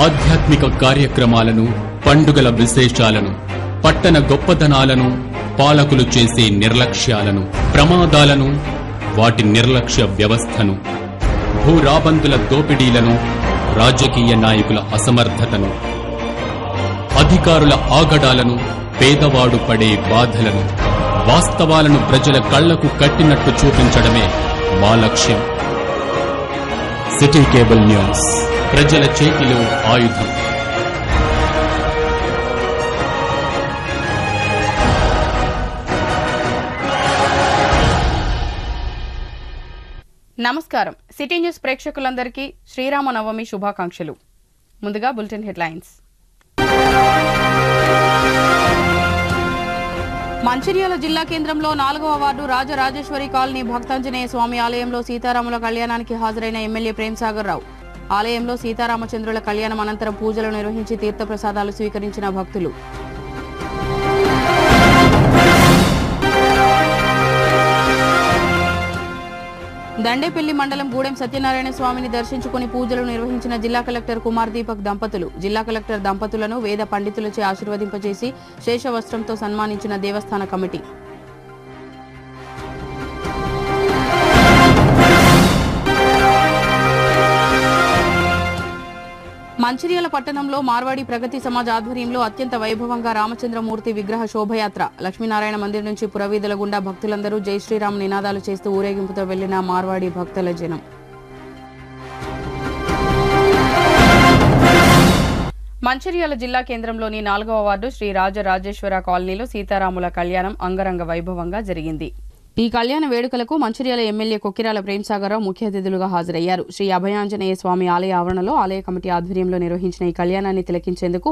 ఆధ్యాత్మిక కార్యక్రమాలను, పండుగల విశేషాలను, పట్టణ గొప్పదనాలను, పాలకులు చేసే నిర్లక్ష్యాలను, ప్రమాదాలను, వాటి నిర్లక్ష్య వ్యవస్థను, భూరాబందుల దోపిడీలను, రాజకీయ నాయకుల అసమర్థతను, అధికారుల ఆగడాలను, పేదవాడు పడే బాధలను, వాస్తవాలను ప్రజల కళ్లకు కట్టినట్టు చూపించడమే మా లక్ష్యం. సిటీ కేబుల్ న్యూస్, ప్రజల చేతిలో ఆయుధం. నమస్కారం. సిటీ న్యూస్ ప్రేక్షకులందరికీ శ్రీరామనవమి శుభాకాంక్షలు. ముందుగా బులెటిన్ హెడ్లైన్స్. మంచిర్యాల జిల్లా కేంద్రంలో 4వ వార్డు రాజరాజేశ్వరి కాలనీ భక్తాంజనేయ స్వామి ఆలయంలో సీతారాముల కళ్యాణానికి హాజరైన ఎమ్మెల్యే ప్రేమ్సాగర్ రావు. ఆలయంలో సీతారామచంద్రుల కళ్యాణం అనంతరం పూజలు నిర్వహించి తీర్థప్రసాదాలు స్వీకరించిన భక్తులు. దండేపల్లి మండలం గూడెం సత్యనారాయణ స్వామిని దర్శించుకుని పూజలు నిర్వహించిన జిల్లా కలెక్టర్ కుమార్ దీపక్ దంపతులు. జిల్లా కలెక్టర్ దంపతులను వేద పండితులచే ఆశీర్వదింపజేసి శేషవస్త్రంతో సన్మానించిన దేవస్థాన కమిటీ. మంచిర్యాల పట్టణంలో మార్వాడి ప్రగతి సమాజ్ ఆధ్వర్యంలో అత్యంత వైభవంగా రామచంద్రమూర్తి విగ్రహ శోభయాత్ర. లక్ష్మీనారాయణ మందిర్ నుంచి పురవీధుల గుండా భక్తులందరూ జై శ్రీరామ్ నినాదాలు చేస్తూ ఊరేగింపుతో వెళ్లిన మార్వాడి భక్తుల జనం. మంచిర్యాల జిల్లా కేంద్రంలోని 4వ వార్డు శ్రీ రాజరాజేశ్వర కాలనీలో సీతారాముల కళ్యాణం అంగరంగ వైభవంగా జరిగింది. ఈ కళ్యాణ వేడుకలకు మంచిర్యాల ఎమ్మెల్యే కొక్కిరాల ప్రేమ్సాగర్రావు ముఖ్య అతిథులుగా హాజరయ్యారు. శ్రీ అభయాంజనేయ స్వామి ఆలయ ఆవరణలో ఆలయ కమిటీ ఆధ్వర్యంలో నిర్వహించిన ఈ కళ్యాణాన్ని తిలకించేందుకు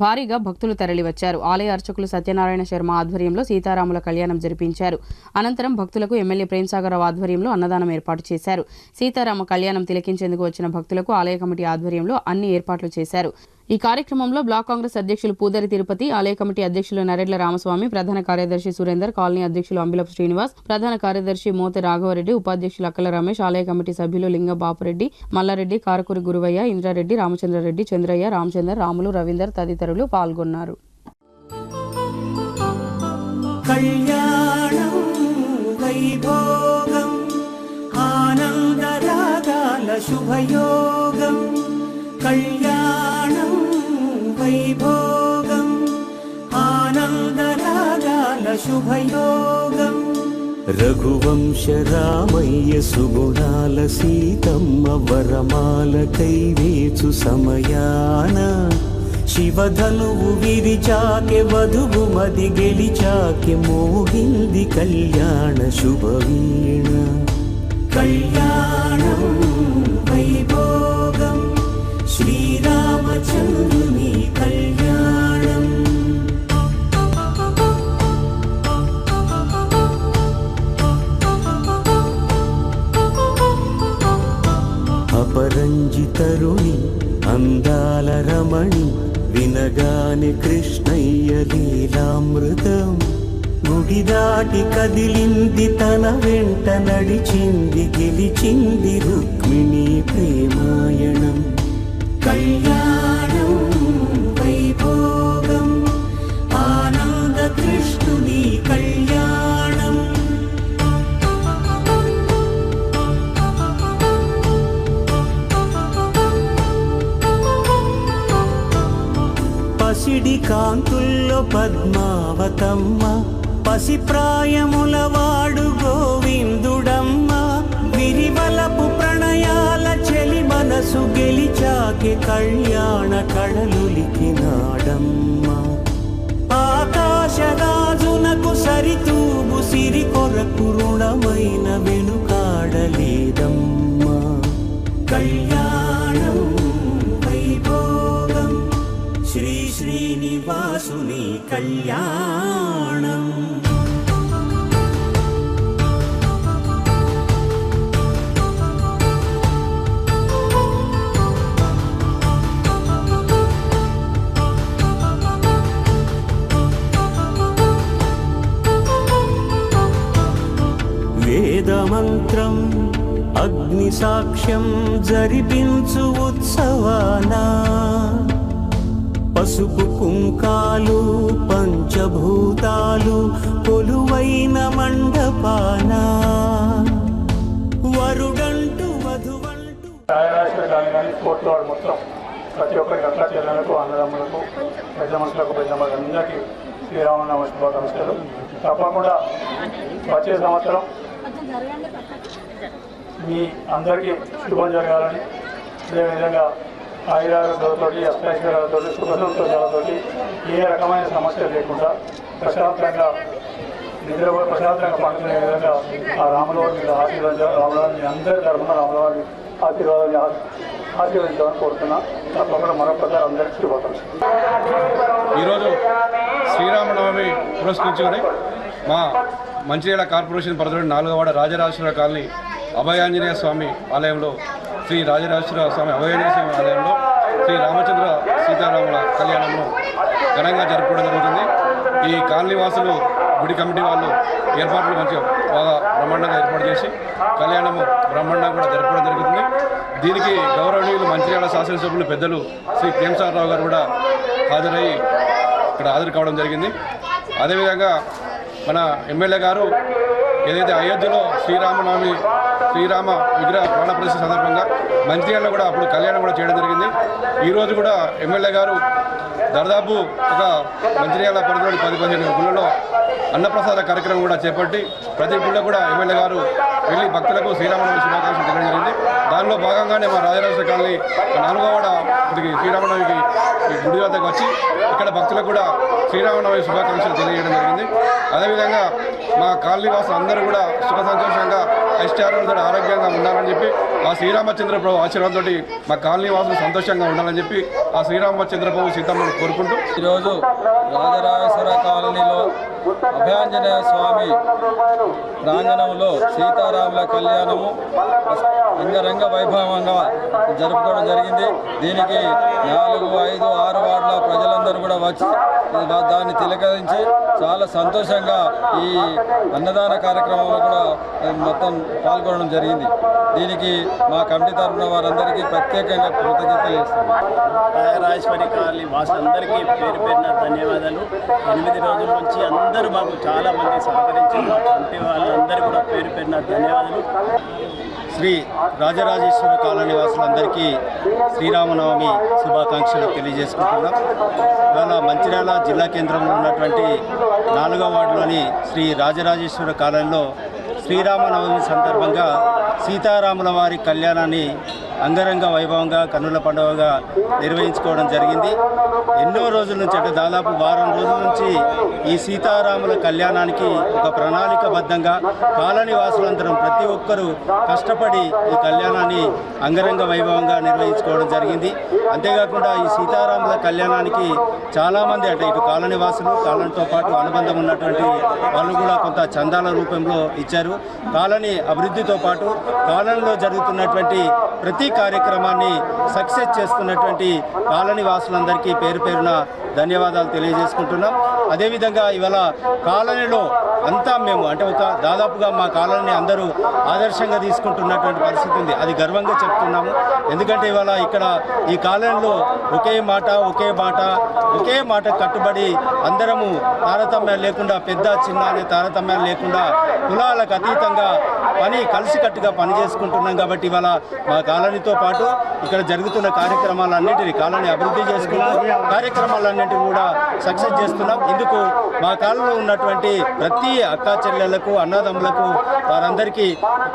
భారీగా భక్తులు తరలివచ్చారు. ఆలయ అర్చకులు సత్యనారాయణ శర్మ ఆధ్వర్యంలో సీతారాముల కళ్యాణం జరిపించారు. అనంతరం భక్తులకు ఎమ్మెల్యే ప్రేమ్సాగర్రావు ఆధ్వర్యంలో అన్నదానం ఏర్పాటు చేశారు. సీతారామ కళ్యాణం తిలకించేందుకు వచ్చిన భక్తులకు ఆలయ కమిటీ ఆధ్వర్యంలో అన్ని ఏర్పాట్లు చేశారు. ఈ కార్యక్రమంలో బ్లాక్ కాంగ్రెస్ అధ్యక్షులు పూదరి తిరుపతి, ఆలయ కమిటీ అధ్యక్షులు నరెడ్ల రామస్వామి, ప్రధాన కార్యదర్శి సురేందర్, కాలనీ అధ్యక్షులు అంబిలపు శ్రీనివాస్, ప్రధాన కార్యదర్శి మోతే రాఘవరెడ్డి, ఉపాధ్యక్షులు అక్కల రమేష్, ఆలయ కమిటీ సభ్యులు లింగ బాపురెడ్డి, మల్లారెడ్డి, కారకూరి గురువయ్య, ఇంద్రారెడ్డి, రామచంద్రారెడ్డి, చంద్రయ్య, రామచందర్, రాములు, రవీందర్ తదితరులు పాల్గొన్నారు. కళ్యాణం వైభోగం ఆనందరాగాల శుభయోగం. రఘువంశ రామయ్య సుగుణాల సీతమ్మ వరమాల కైవేచు సమయాన శివధనువు విరిచాకె వధువు మది గెలిచాకె మోగింది కళ్యాణ శుభవీణ. కళ్యాణం వైభోగం శ్రీరామచంద్రుని కళ్యాణం. అపరంజితరుణి అందాల రమణి వినగాని కృష్ణయ్య లీలామృతం. గుడి దాటి కదిలింది తన వెంట నడిచింది గెలిచింది రుక్మిణి ప్రేమాయణం. కళ్యాణం వైభోగం ఆనంద కృష్ణుని కళ్యాణం. పసిడి కాంతుల్లో పద్మావతమ్మ, పసి ప్రాయముల వాడు గోవిందుడమ్మ. విరివలపు ప్రణయాల చెలి మనసు గెలిచాకె కళ్యాణ కళలులికినాడమ్మ. ఆకాశరాజునకు సరితూగు సిరి కొరకు రుణమైన వెనుకాడలేదమ్మ. కళ్యాణం వైభోగం శ్రీ శ్రీనివాసుని కళ్యాణం. వేదమంత్రం అగ్ని సాక్ష్యం జరిపించు ఉత్సవాన పసుపు కుంకాలు పంచభూతాలు కొలువైన మండపాన వరుడంటూ వధువంటూ కోర్టు వాడు మొత్తం ప్రతి ఒక్కరికి అక్క చెల్లెలకు అన్నదమ్ములకు పెద్ద మనుషులకు అందరికీ శ్రీరామనవమి శుభాకాంక్షలు. తప్పకుండా వచ్చే సంవత్సరం మీ అందరికీ శుభం జరగాలని, అదేవిధంగా ఆయురారోగ్యాలతో అష్టైశ్వర్యాలతో సుఖ సంతోషాలతో ఏ రకమైన సమస్య లేకుండా ప్రశాంతంగా నిద్రపోయి ప్రశాంతంగా పండుకునే విధంగా ఆ రాములవారి మీద ఆశీర్వదించాలి. రాములవారిని అందరి తరఫున రాములవారిని ఆశీర్వదించాలని కోరుతున్నా. తప్పకుండా మరొకసారి అందరికీ శుభాకాంక్షలు. ఈరోజు శ్రీరామనవమి పురస్కరించుకొని మా మంచిర్యాల కార్పొరేషన్ పరిధిలోని 4వ వార్డు రాజరాజేశ్వర కాలనీ అభయాంజనేయ స్వామి ఆలయంలో శ్రీ రాజరాజేశ్వర స్వామి అభయాంజనేయ స్వామి ఆలయంలో శ్రీ రామచంద్ర సీతారాముల కళ్యాణంను ఘనంగా జరుపుకోవడం జరుగుతుంది. ఈ కాలనీ వాసులు గుడి కమిటీ వాళ్ళు ఏర్పాట్లు మంచిగా బాగా బ్రహ్మాండంగా ఏర్పాటు చేసి కళ్యాణము బ్రహ్మాండంగా కూడా జరుపుకోవడం జరుగుతుంది. దీనికి గౌరవనీయులు మంచిర్యాల శాసనసభ్యులు పెద్దలు శ్రీ ప్రేమసాగరరావు గారు కూడా హాజరయ్యి ఇక్కడ హాజరు కావడం జరిగింది. అదేవిధంగా మన ఎమ్మెల్యే గారు ఏదైతే అయోధ్యలో శ్రీరామ విగ్రహ ప్రాణ ప్రతిష్ఠ సందర్భంగా మంచిర్యాలలో కూడా అప్పుడు కళ్యాణం కూడా చేయడం జరిగింది. ఈరోజు కూడా ఎమ్మెల్యే గారు దాదాపు ఒక మంచిర్యాల పరిధిలోని 10-15 గుళ్ళలో అన్నప్రసాద కార్యక్రమం కూడా చేపట్టి ప్రతి గుళ్ళ కూడా ఎమ్మెల్యే గారు వెళ్ళి భక్తులకు శ్రీరామనవమి శుభాకాంక్షలు తెలియడం జరిగింది. దానిలో భాగంగానే మా రాజరాజేశ్వర కాలనీ 4వ వార్డు శ్రీరామనవమికి గుడి వద్దకు వచ్చి ఇక్కడ భక్తులకు కూడా శ్రీరామనవమి శుభాకాంక్షలు తెలియజేయడం జరిగింది. అదేవిధంగా మా కాలనీ వాసులు అందరూ కూడా సుఖ సంతోషంగా ఐశ్వర్యాలతో ఆరోగ్యంగా ఉండాలని చెప్పి ఆ శ్రీరామచంద్ర ప్రభు ఆశీర్వాదంతో మా కాలనీ వాసులు సంతోషంగా ఉండాలని చెప్పి ఆ శ్రీరామచంద్ర ప్రభు సీతమ్మను కోరుకుంటూ ఈరోజు రాజరాజేశ్వర కాలనీలో అభయాంజనేయ స్వామి ప్రాంగణంలో సీతారాముల కళ్యాణము అంగరంగ వైభవంగా జరుపుకోవడం జరిగింది. దీనికి 4, 5, 6 వార్డుల ప్రజలందరూ కూడా వచ్చి దాన్ని తిలకరించి చాలా సంతోషంగా ఈ అన్నదాన కార్యక్రమంలో కూడా మొత్తం పాల్గొనడం జరిగింది. దీనికి మా కమిటీ తరఫున వారందరికీ ప్రత్యేకంగా కృతజ్ఞతలు చేస్తున్నాం. రాజరాజేశ్వరి కాలనీ వాసులందరికీ పేరు పేరున ధన్యవాదాలు. 8 రోజుల నుంచి అందరూ మాకు చాలా మంది సహకరించారు. అంటే వాళ్ళందరూ కూడా పేరు పేరున ధన్యవాదాలు. శ్రీ రాజరాజేశ్వర కాలనీ వాసులందరికీ శ్రీరామనవమి శుభాకాంక్షలు తెలియజేసుకుంటున్నాం. ఇవాళ మంచిర్యాల జిల్లా కేంద్రంలో ఉన్నటువంటి 4వ వార్డులోని శ్రీ రాజరాజేశ్వర కాలనీలో శ్రీరామనవమి సందర్భంగా సీతారాముల వారి కళ్యాణాన్ని అంగరంగ వైభవంగా కన్నుల పండుగగా నిర్వహించుకోవడం జరిగింది. ఎన్నో రోజుల నుంచి అంటే దాదాపు వారం రోజుల నుంచి ఈ సీతారాముల కళ్యాణానికి ఒక ప్రణాళికబద్ధంగా కాలనీ వాసులందరం ప్రతి ఒక్కరూ కష్టపడి ఈ కళ్యాణాన్ని అంగరంగ వైభవంగా నిర్వహించుకోవడం జరిగింది. అంతేకాకుండా ఈ సీతారాముల కళ్యాణానికి చాలామంది అంటే ఇటు కాలనీ వాసులు కాలనీతో పాటు అనుబంధం ఉన్నటువంటి వాళ్ళు కూడా కొంత చందాల రూపంలో ఇచ్చారు. కాలనీ అభివృద్ధితో పాటు కాలనీలో జరుగుతున్నటువంటి ప్రతి కార్యక్రమాన్ని సక్సెస్ చేస్తున్నటువంటి కాలనీ వాసులందరికీ పేరు పేరున ధన్యవాదాలు తెలియజేసుకుంటున్నాం. అదేవిధంగా ఇవాళ కాలనీలో అంతా మేము అంటే ఒక దాదాపుగా మా కాలనీని అందరూ ఆదర్శంగా తీసుకుంటున్నటువంటి పరిస్థితి ఉంది. అది గర్వంగా చెప్తున్నాము. ఎందుకంటే ఇవాళ ఇక్కడ ఈ కాలనీలో ఒకే మాట కట్టుబడి అందరము తారతమ్యాలు లేకుండా పెద్ద చిన్న అనే తారతమ్యాలు లేకుండా కులాలకు అతీతంగా కలిసికట్టుగా పని చేసుకుంటున్నాం. కాబట్టి ఇవాళ మా కాలనీతో పాటు ఇక్కడ జరుగుతున్న కార్యక్రమాలన్నింటినీ కాలనీ అభివృద్ధి చేసుకున్న కార్యక్రమాలన్నింటినీ కూడా సక్సెస్ చేస్తున్నాం. ఇందుకు మా కాలనీలో ఉన్నటువంటి ప్రతి అక్కా చెల్లెళ్లకు అన్నదమ్ములకు వారందరికీ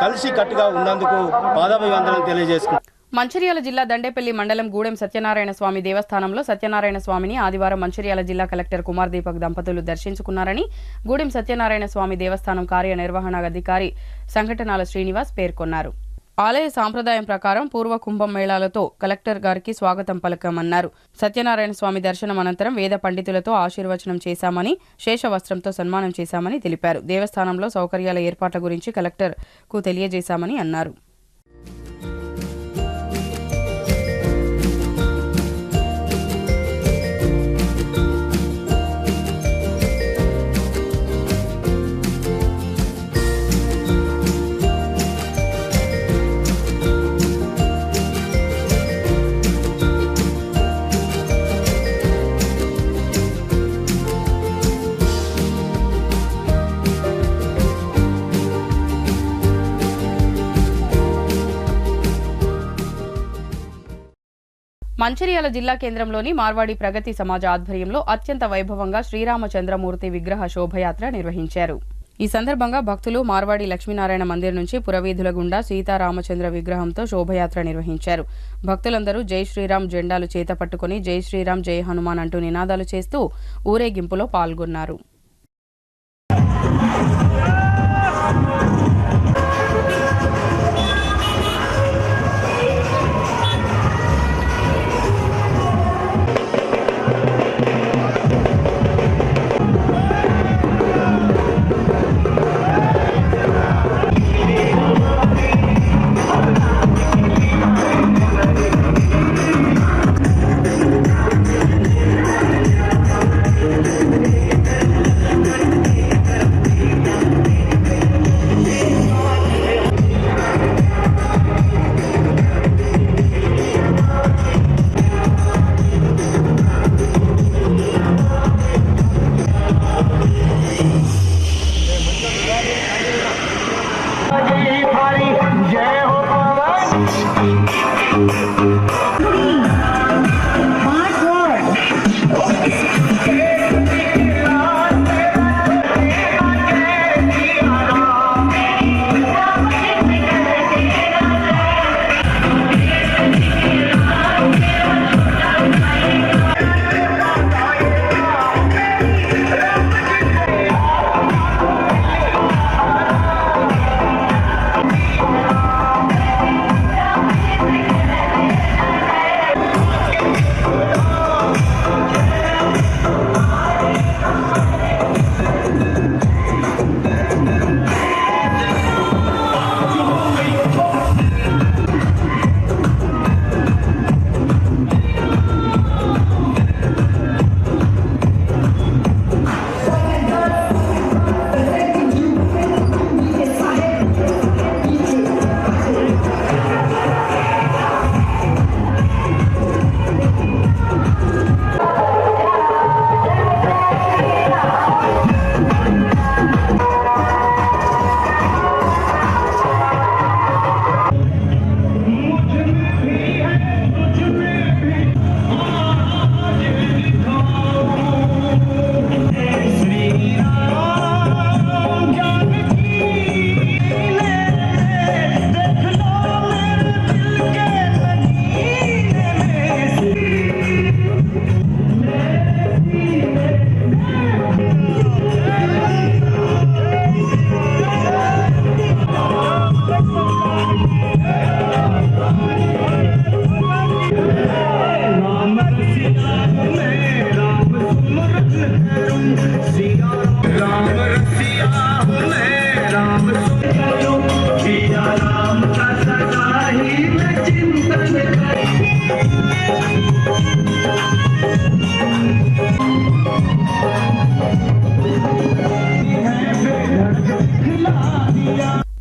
కలిసి కట్టుగా ఉన్నందుకు పాదాభివందనం తెలియజేసుకుంటున్నాం. మంచిర్యాల జిల్లా దండేపల్లి మండలం గూడెం సత్యనారాయణ స్వామి దేవస్థానంలో సత్యనారాయణ స్వామిని ఆదివారం మంచిర్యాల జిల్లా కలెక్టర్ కుమార్ దీపక్ దంపతులు దర్శించుకున్నారని గూడెం సత్యనారాయణ స్వామి దేవస్థానం కార్యనిర్వహణాధికారి సంఘటనాల శ్రీనివాస్ పేర్కొన్నారు. ఆలయ సాంప్రదాయం ప్రకారం పూర్వ కుంభం మేళాలతో కలెక్టర్ గారికి స్వాగతం పలకమన్నారు. సత్యనారాయణ స్వామి దర్శనం అనంతరం వేద పండితులతో ఆశీర్వచనం చేశామని శేషవస్త్రంతో సన్మానం చేశామని తెలిపారు. దేవస్థానంలో సౌకర్యాల ఏర్పాట్ల గురించి కలెక్టర్ కు తెలియజేశామని అన్నారు. మంచిర్యాల జిల్లా కేంద్రంలోని మార్వాడి ప్రగతి సమాజ ఆధ్వర్యంలో అత్యంత వైభవంగా శ్రీరామచంద్రమూర్తి విగ్రహ శోభయాత్ర నిర్వహించారు. ఈ సందర్భంగా భక్తులు మార్వాడి లక్ష్మీనారాయణ మందిర్ నుంచి పురవీధుల గుండా సీతారామచంద్ర విగ్రహంతో శోభయాత్ర నిర్వహించారు. భక్తులందరూ జై శ్రీరామ్ జెండాలు చేత పట్టుకుని జై శ్రీరామ్ జై హనుమాన్ అంటూ నినాదాలు చేస్తూ ఊరేగింపులో పాల్గొన్నారు.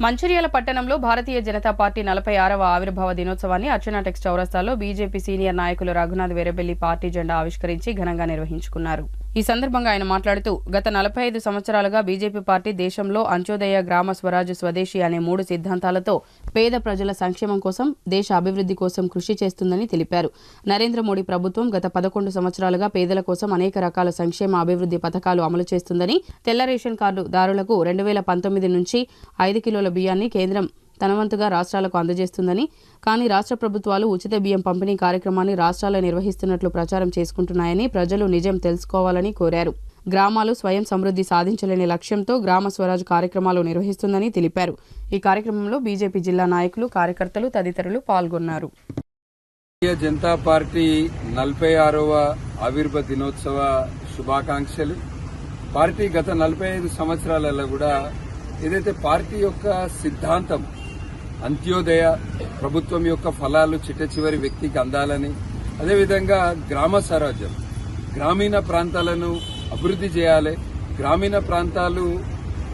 మంచిర్యాల పట్టణంలో భారతీయ జనతా పార్టీ 46వ ఆవిర్భావ దినోత్సవాన్ని అర్చనా టెక్స్ చౌరస్తాలో బీజేపీ సీనియర్ నాయకులు రఘునాథ్ వేరబెల్లి పార్టీ జెండా ఆవిష్కరించి ఘనంగా నిర్వహించుకున్నారు. ఈ సందర్భంగా ఆయన మాట్లాడుతూ గత 45 సంవత్సరాలుగా బీజేపీ పార్టీ దేశంలో అంత్యోదయ, గ్రామ స్వరాజ్, స్వదేశీ అనే 3 సిద్ధాంతాలతో పేద ప్రజల సంక్షేమం కోసం, దేశ అభివృద్ధి కోసం కృషి చేస్తుందని తెలిపారు. నరేంద్ర మోడీ ప్రభుత్వం గత 11 సంవత్సరాలుగా పేదల కోసం అనేక రకాల సంక్షేమ అభివృద్ధి పథకాలు అమలు చేస్తుందని, తెల్ల రేషన్ కార్డు దారులకు 2019 నుంచి 5 కిలోల బియ్యాన్ని కేంద్రం తనవంతుగా రాష్ట్రాలకు అందజేస్తుందని, కానీ రాష్ట్ర ప్రభుత్వాలు ఉచిత బియ్యం పంపిణీ కార్యక్రమాన్ని రాష్ట్రాలు నిర్వహిస్తున్నట్లు ప్రచారం చేసుకుంటున్నాయని ప్రజలు నిజం తెలుసుకోవాలని కోరారు. గ్రామాలు స్వయం సమృద్ధి సాధించలేని లక్ష్యంతో గ్రామ స్వరాజ్ కార్యక్రమాలు నిర్వహిస్తుందని తెలిపారు. ఈ కార్యక్రమంలో బీజేపీ జిల్లా నాయకులు, కార్యకర్తలు తదితరులు పాల్గొన్నారు. భారతీయ జనతా పార్టీ 46వ ఆవిర్భావ దినోత్సవ శుభాకాంక్షలు. పార్టీ గత 45 సంవత్సరాలలో కూడా ఏదైతే పార్టీ యొక్క సిద్ధాంతం అంత్యోదయ, ప్రభుత్వం యొక్క ఫలాలు చిట్ట చివరి వ్యక్తికి అందాలని, అదేవిధంగా గ్రామ స్వరాజ్యం, గ్రామీణ ప్రాంతాలను అభివృద్ధి చేయాలి. గ్రామీణ ప్రాంతాలు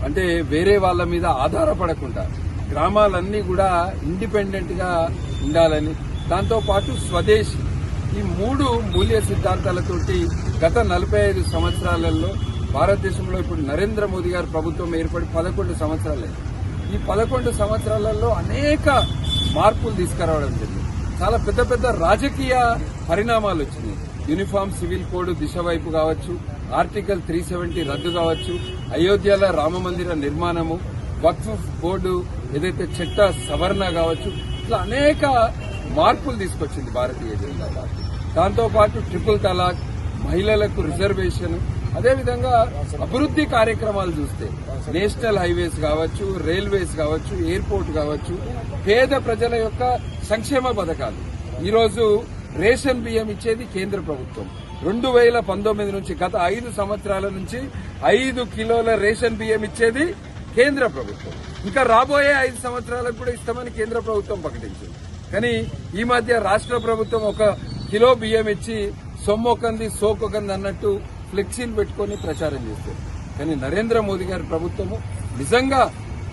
అంటే వేరే వాళ్ళ మీద ఆధారపడకుండా గ్రామాలన్నీ కూడా ఇండిపెండెంట్ గా ఉండాలని, దాంతోపాటు స్వదేశీ, ఈ 3 మూల్య సిద్ధాంతాలతోటి గత 45 సంవత్సరాలలో భారతదేశంలో ఇప్పుడు నరేంద్ర మోదీ గారి ప్రభుత్వం ఏర్పడి 11 సంవత్సరాలు. ఈ 11 సంవత్సరాలలో అనేక మార్పులు తీసుకురావడం జరిగింది. చాలా పెద్ద పెద్ద రాజకీయ పరిణామాలు వచ్చినాయి. యూనిఫామ్ సివిల్ కోడ్ దిశ వైపు కావచ్చు, ఆర్టికల్ 370 రద్దు కావచ్చు, అయోధ్యలో రామమందిర నిర్మాణము, వక్ఫ్ బోర్డు ఏదైతే చట్ట సవరణ కావచ్చు, ఇట్లా అనేక మార్పులు తీసుకొచ్చింది భారతీయ జనతా పార్టీ. దాంతోపాటు ట్రిపుల్ తలాక్, మహిళలకు రిజర్వేషన్, అదేవిధంగా అభివృద్ది కార్యక్రమాలు చూస్తే నేషనల్ హైవేస్ కావచ్చు, రైల్వేస్ కావచ్చు, ఎయిర్పోర్ట్ కావచ్చు, పేద ప్రజల యొక్క సంక్షేమ పథకాలు. ఈరోజు రేషన్ బియ్యం ఇచ్చేది కేంద్ర ప్రభుత్వం. 2019 నుంచి గత 5 సంవత్సరాల నుంచి 5 కిలోల రేషన్ బియ్యం ఇచ్చేది కేంద్ర ప్రభుత్వం. ఇంకా రాబోయే 5 సంవత్సరాలకు కూడా ఇస్తామని కేంద్ర ప్రభుత్వం ప్రకటించింది. కానీ ఈ మధ్య రాష్ట్ర ప్రభుత్వం 1 కిలో బియ్యం ఇచ్చి సొమ్మొకంది సోకొకంది అన్నట్టు ఫ్లెక్సీలు పెట్టుకుని ప్రచారం చేస్తారు. కానీ నరేంద్ర మోదీ గారి ప్రభుత్వము నిజంగా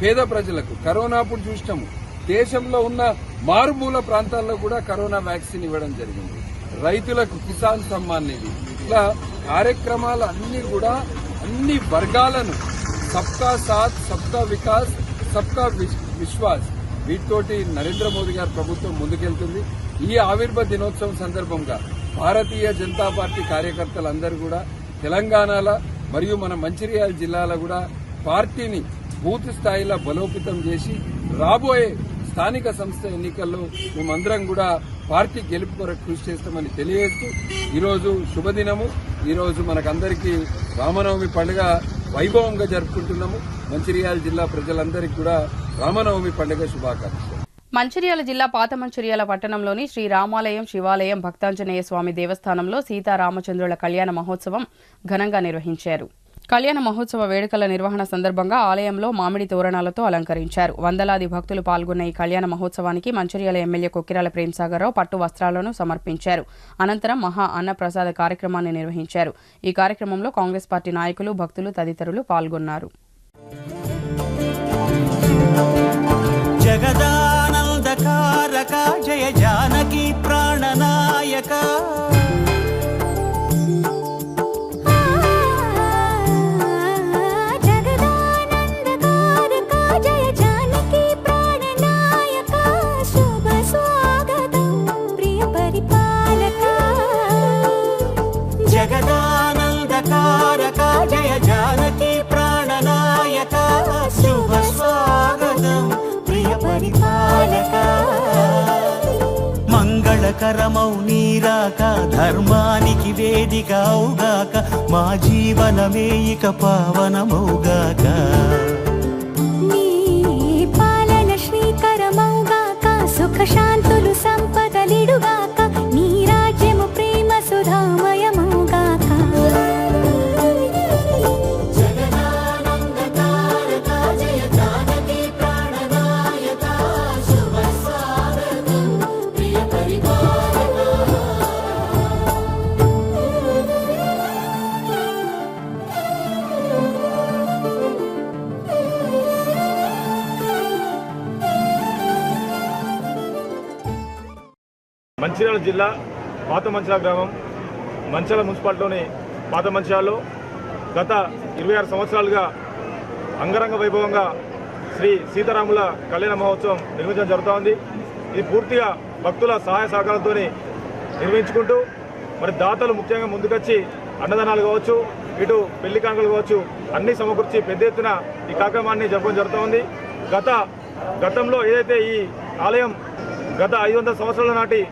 పేద ప్రజలకు కరోనాప్పుడు చూసినాము, దేశంలో ఉన్న మారుమూల ప్రాంతాల్లో కూడా కరోనా వ్యాక్సిన్ ఇవ్వడం జరిగింది. రైతులకు కిసాన్ సమ్మాన్ నిధి, ఇట్లా కార్యక్రమాలు అన్ని కూడా అన్ని వర్గాలను సబ్కా సాత్, సబ్కా వికాస్, సబ్కా విశ్వాస్, వీటితోటి నరేంద్ర మోదీ గారి ప్రభుత్వం ముందుకెళ్తుంది. ఈ ఆవిర్భావ దినోత్సవం సందర్భంగా భారతీయ జనతా పార్టీ కార్యకర్తలందరూ కూడా తెలంగాణలో మరియు మన మంచిర్యాల జిల్లాలో కూడా పార్టీని బూత్ స్థాయిలో బలోపేతం చేసి రాబోయే స్థానిక సంస్థ ఎన్నికల్లో మేమందరం కూడా పార్టీ గెలుపు కొరకు కృషి చేస్తామని తెలియజేస్తూ ఈరోజు శుభదినము. ఈరోజు మనకందరికీ రామనవమి పండుగ వైభవంగా జరుపుకుంటున్నాము. మంచిర్యాల జిల్లా ప్రజలందరికీ కూడా రామనవమి పండుగ శుభాకాంక్షలు. మంచిర్యాల జిల్లా పాత మంచిర్యాల పట్టణంలోని శ్రీ రామాలయం శివాలయం భక్తాంజనేయ స్వామి దేవస్థానంలో సీతారామచంద్రుల కళ్యాణ మహోత్సవం ఘనంగా నిర్వహించారు. కళ్యాణ మహోత్సవ వేడుకల నిర్వహణ సందర్భంగా ఆలయంలో మామిడి తోరణాలతో అలంకరించారు. వందలాది భక్తులు పాల్గొన్న ఈ కళ్యాణ మహోత్సవానికి మంచిర్యాల ఎమ్మెల్యే కొక్కిరాల ప్రేమ్సాగర్రావు పట్టు వస్త్రాలను సమర్పించారు. అనంతరం మహా అన్నప్రసాద కార్యక్రమాన్ని నిర్వహించారు. ఈ కార్యక్రమంలో కాంగ్రెస్ పార్టీ నాయకులు, భక్తులు తదితరులు పాల్గొన్నారు. జగదానందకారక జయ జానకి ప్రాణనాయక జగదానందకారక జయ జానకి ప్రాణనాయక శుభ స్వాగతం ప్రియ పరిపాలక. మంగళకరమౌ నీరాక ధర్మానికి వేదిక అవుగాక మా జీవనమే ఇక పావనమౌగాక. నీ పాలన శ్రీకరమౌగాక సుఖ శాంతులు సంపదలిడుగాక నీ రాజ్యము ప్రేమ సుధామయమౌగాక. జగదానందకారక జయ జానకి ప్రాణనాయక శుభ స్వాగతం ప్రియ పరిపాలక. మంచిర్యాల జిల్లా పాత మంచిర్యాల గ్రామం మంచిర్యాల మున్సిపాలిటీలోని పాత మంచిర్యాలలో గత 26 సంవత్సరాలుగా అంగరంగ వైభవంగా శ్రీ సీతారాముల కళ్యాణ మహోత్సవం నిర్వహించడం జరుగుతూ ఉంది. ఇది పూర్తిగా భక్తుల సహాయ సహకారాలతో నిర్వహించుకుంటూ మరి దాతలు ముఖ్యంగా ముందుకొచ్చి అన్నదానాలు కావచ్చు, ఇటు పెళ్లి కానుకలు కావచ్చు, అన్ని సమకూర్చి పెద్ద ఎత్తున ఈ కార్యక్రమాన్ని జరపడం జరుగుతూ ఉంది. గతంలో ఏదైతే ఈ ఆలయం గత 500 సంవత్సరాల నాటి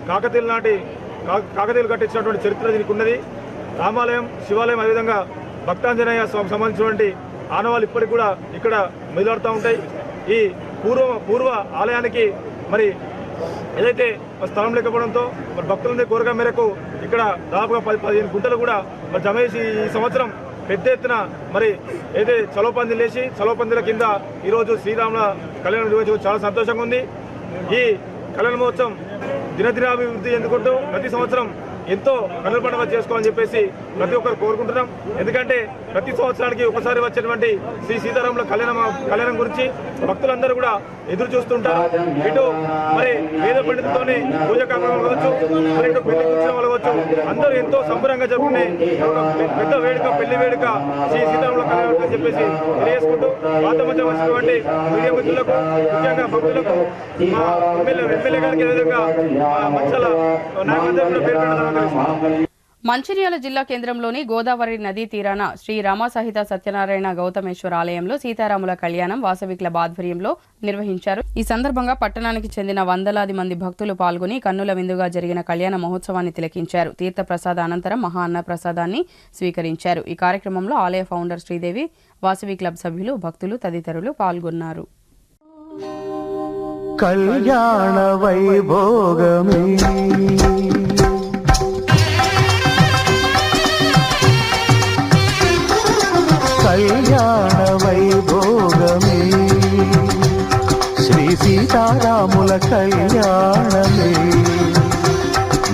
కాకతీయులు కట్టించినటువంటి చరిత్ర దీనికి ఉన్నది. రామాలయం, శివాలయం, అదేవిధంగా భక్తాంజనేయ స్వామికి సంబంధించినటువంటి ఆనవాళ్ళు ఇప్పటికి కూడా ఇక్కడ మెదులాడుతూ ఉంటాయి. ఈ పూర్వ ఆలయానికి మరి ఏదైతే స్థలం లేకపోవడంతో మరి భక్తులందరి కోరిక మేరకు ఇక్కడ దాదాపుగా 15 గుంటలు కూడా మరి జమ చేసి ఈ సంవత్సరం పెద్ద ఎత్తున మరి ఏదైతే చలోపందిలు వేసి చలోపందిల కింద ఈరోజు శ్రీరాముల కళ్యాణం నిర్వహించడం చాలా సంతోషంగా ఉంది. ఈ కళ్యాణ మహోత్సవం దినదినాభివృద్ధి చెందుకుంటూ ప్రతి సంవత్సరం ఎంతో కనుల పండుగ చేసుకోవాలని చెప్పేసి ప్రతి ఒక్కరు కోరుకుంటున్నాం. ఎందుకంటే ప్రతి సంవత్సరానికి ఒకసారి వచ్చేటువంటి శ్రీ సీతారాముల కళ్యాణం గురించి భక్తులందరూ కూడా ఎదురు చూస్తుంటారు. ఇటు మరి వేద పండితులతోనే పూజ కార్యక్రమం కావచ్చు, మరి ఇటు పెళ్లి కూర్చోవాలి కావచ్చు, అందరూ ఎంతో సంబరంగా జరుపుకునే పెద్ద వేడుక, పెళ్లి వేడుక శ్రీ సీతారాముల కళ్యాణం అని చెప్పేసి తెలియజేసుకుంటూ వార్త మధ్య వచ్చినటువంటి మీడియా మిత్రులకు, ముఖ్యంగా భక్తులకు, మా ఎమ్మెల్యే గారికి విధంగా మంచాల నాయకులందరూ కూడా పేరు పెట్టడం. మంచిర్యాల జిల్లా కేంద్రంలోని గోదావరి నదీ తీరాన శ్రీ రామసహిత సత్యనారాయణ గౌతమేశ్వర ఆలయంలో సీతారాముల కళ్యాణం వాసవి క్లబ్ ఆధ్వర్యంలో నిర్వహించారు. ఈ సందర్భంగా పట్టణానికి చెందిన వందలాది మంది భక్తులు పాల్గొని కన్నుల విందుగా జరిగిన కళ్యాణ మహోత్సవాన్ని తిలకించారు. తీర్థ ప్రసాద అనంతరం మహా అన్న ప్రసాదాన్ని స్వీకరించారు. ఈ కార్యక్రమంలో ఆలయ ఫౌండర్ శ్రీదేవి, వాసవి క్లబ్ సభ్యులు, భక్తులు తదితరులు పాల్గొన్నారు. కళ్యాణ వైభోగమే కళ్యాణ వైభోగమే శ్రీ సీతారాముల కళ్యాణమే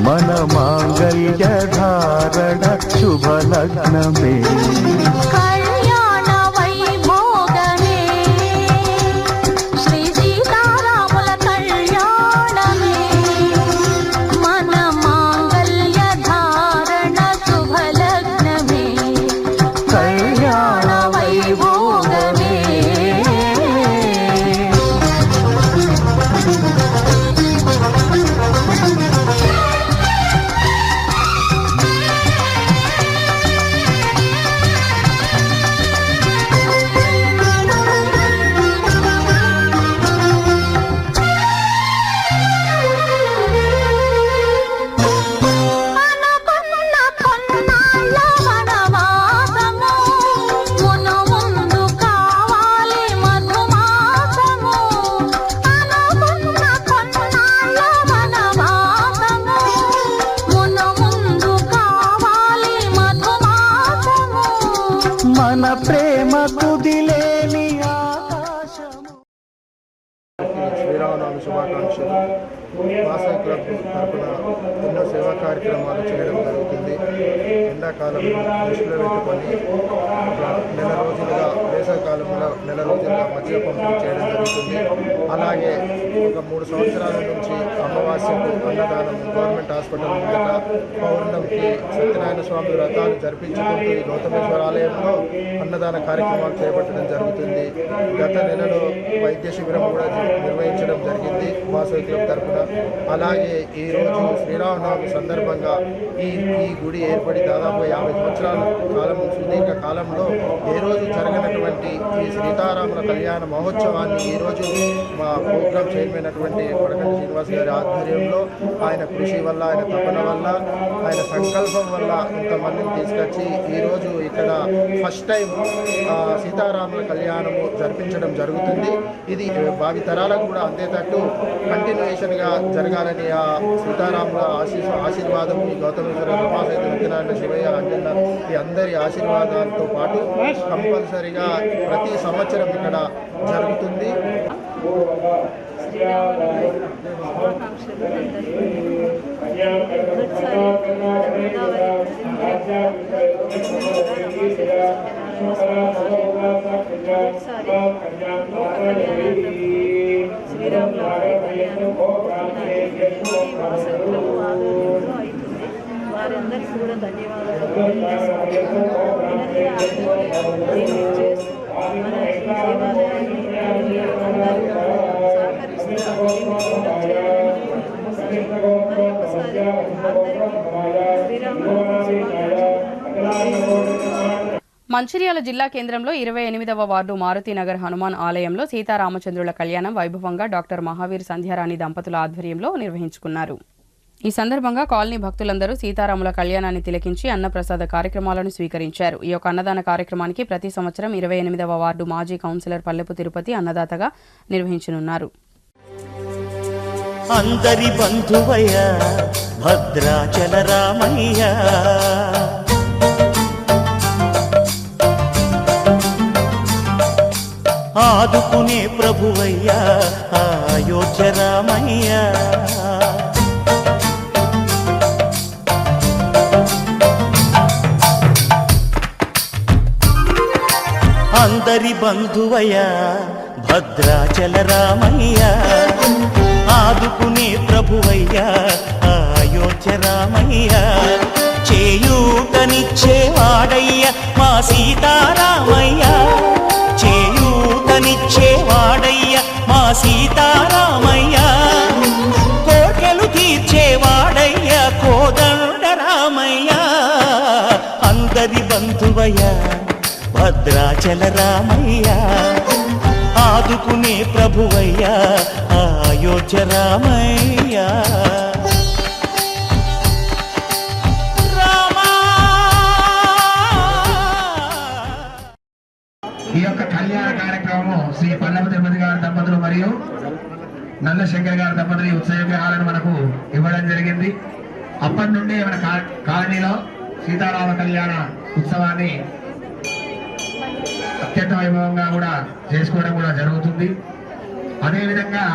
మన మాంగళ్య ధారణ శుభలగ్నమే మన ప్రేమ కుదిలేని ఆకాశము. శ్రీరామనవమి శుభాకాంక్షలు. వాసవి క్లబ్ తరఫున ఎన్నో సేవా కార్యక్రమాలు చేయడం జరుగుతుంది. ఎండాకాలం దృష్టిలో పెట్టుకొని నెల రోజులుగా, వేసవికాలంలో నెల రోజులుగా మధ్య పంపిణీ చేయడం జరుగుతుంది. అలాగే ఒక 3 సంవత్సరాల నుంచి అమావాస్యకు అన్నదానం గవర్నమెంట్ హాస్పిటల్ ముందట పౌర్ణమికి సత్యనారాయణ స్వామి వ్రతాలు జరిపించుకుంటూ ఈ గౌతమేశ్వర ఆలయంలో అన్నదాన కార్యక్రమాలు చేపట్టడం జరుగుతుంది. గత నెలలో వైద్య శిబిరం కూడా నిర్వహించడం జరిగింది వాసవి క్లబ్ తరఫున. అలాగే ఈరోజు శ్రీరామనవమి సందర్భంగా ఈ గుడి ఏర్పడి దాదాపు 50 సంవత్సరాల కాలం, సుదీర్ఘ కాలంలో ఏ రోజు జరగనటువంటి ఈ సీతారాముల కళ్యాణ మహోత్సవాన్ని ఈరోజు మా ప్రోగ్రాం చైర్మన్ అటువంటి వడకంటి శ్రీనివాస్ గారి ఆధ్వర్యంలో, ఆయన కృషి వల్ల, ఆయన తపన వల్ల, ఆయన సంకల్పం వల్ల ఇంతమందిని తీసుకొచ్చి ఈరోజు ఇక్కడ ఫస్ట్ టైం సీతారాముల కళ్యాణము జరిపించడం జరుగుతుంది. ఇది భావితరాలకు కూడా అందేటట్టు కంటిన్యూయేషన్గా జరగాలని ఆ సీతారాముల ఆశీర్వాదం, ఈ గౌతమేశ్వర రమాసహిత సత్యనారాయణ, శివయ్య, అంజన్న ఈ అందరి ఆశీర్వాదాలతో పాటు కంపల్సరిగా ప్రతి సంవత్సరం ఇక్కడ జరుగుతుంది. వారందరికీ కూడా ధన్యవాదాలు తెలియజేస్తూ మన దేవాలయాన్ని మంచిర్యాల జిల్లా కేంద్రంలో 28వ వార్డు మారుతినగర్ హనుమాన్ ఆలయంలో సీతారామచంద్రుల కళ్యాణం వైభవంగా డాక్టర్ మహావీర్ సంధ్యారాణి దంపతుల ఆధ్వర్యంలో నిర్వహించుకున్నారు. ఈ సందర్భంగా కాలనీ భక్తులందరూ సీతారాముల కళ్యాణాన్ని తిలకించి అన్నప్రసాద కార్యక్రమాలను స్వీకరించారు. ఈ యొక్క అన్నదాన కార్యక్రమానికి ప్రతి సంవత్సరం 28వ వార్డు మాజీ కౌన్సిలర్ పల్లెపు తిరుపతి అన్నదాతగా నిర్వహించనున్నారు. అందరి బంధువయ్య భద్రాచల రామయ్య, ఆదుకునే ప్రభువయ్య అయోధ్య రామయ్య, బంధువయ్యా భద్రాచల రామయ్యా ఆదుకునే ప్రభువయ్యా అయోధ్య రామయ్యా చేయూతనిచ్చేవాడయ్యా మా సీతారామయ్యా చేయూతనిచ్చేవాడయ్యా మా సీతారామయ్యా కోటలు తీర్చేవాడయ్యా కోదండ రామయ్యా అందరి బంధువయ్యా భద్రాచల రామయ్యా ఆదుకునే ప్రభువయ్యా అయోధ్య రామయ్యా ఈ యొక్క కళ్యాణ కార్యక్రమము శ్రీ పల్లవ తిరుపతి గారి దంపతులు మరియు నల్లశంకర్ గారి దంపతులు ఉత్సవ విగ్రహాలను మనకు ఇవ్వడం జరిగింది. అప్పటి నుండి మన కాలనీలో సీతారామ కళ్యాణ ఉత్సవాన్ని అత్యంత వైభవంగా కూడా చేసుకోవడం కూడా జరుగుతుంది. అదేవిధంగా